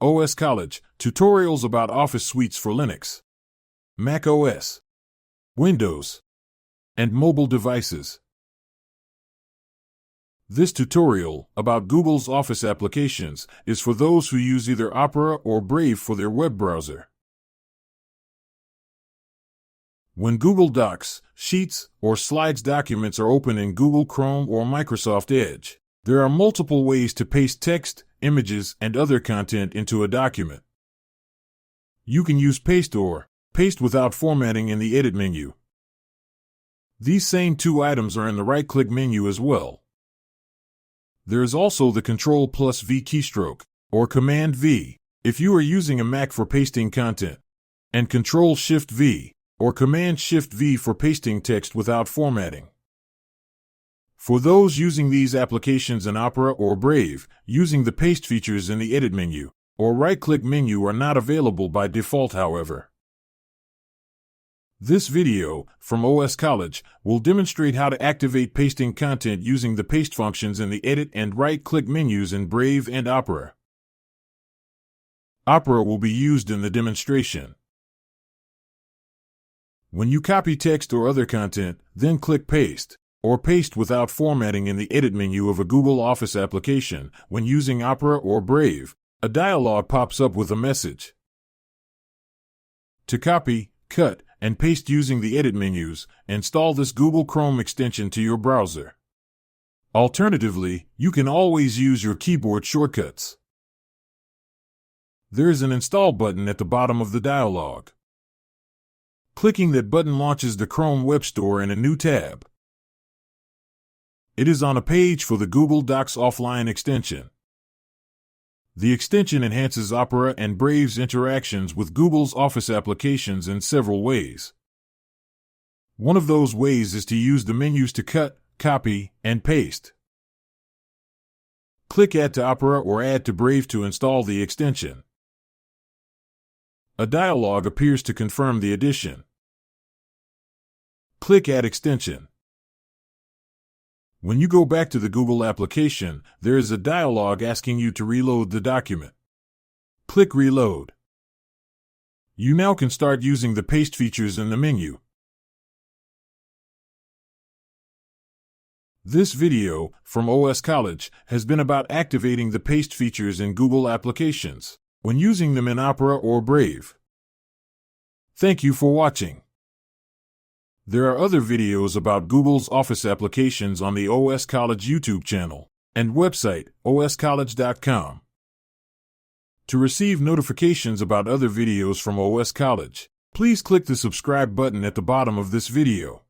OS College, tutorials about Office suites for Linux, Mac OS, Windows, and mobile devices. This tutorial, about Google's Office applications, is for those who use either Opera or Brave for their web browser. When Google Docs, Sheets, or Slides documents are open in Google Chrome or Microsoft Edge, there are multiple ways to paste text, images, and other content into a document. You can use paste or paste without formatting in the Edit menu. These same two items are in the right-click menu as well. There is also the Ctrl+V keystroke, or Command-V, if you are using a Mac for pasting content, and Ctrl-Shift-V, or Command-Shift-V for pasting text without formatting. For those using these applications in Opera or Brave, using the paste features in the Edit menu or right-click menu are not available by default, however. This video, from OS College, will demonstrate how to activate pasting content using the paste functions in the Edit and right-click menus in Brave and Opera. Opera will be used in the demonstration. When you copy text or other content, then click Paste, or Paste without formatting in the Edit menu of a Google Office application. When using Opera or Brave, a dialog pops up with a message. To copy, cut, and paste using the Edit menus, install this Google Chrome extension to your browser. Alternatively, you can always use your keyboard shortcuts. There is an Install button at the bottom of the dialog. Clicking that button launches the Chrome Web Store in a new tab. It is on a page for the Google Docs offline extension. The extension enhances Opera and Brave's interactions with Google's Office applications in several ways. One of those ways is to use the menus to cut, copy, and paste. Click Add to Opera or Add to Brave to install the extension. A dialog appears to confirm the addition. Click Add Extension. When you go back to the Google application, there is a dialog asking you to reload the document. Click Reload. You now can start using the paste features in the menu. This video, from OS College, has been about activating the paste features in Google applications when using them in Opera or Brave. Thank you for watching. There are other videos about Google's Office applications on the OS College YouTube channel and website, oscollege.com. To receive notifications about other videos from OS College, please click the subscribe button at the bottom of this video.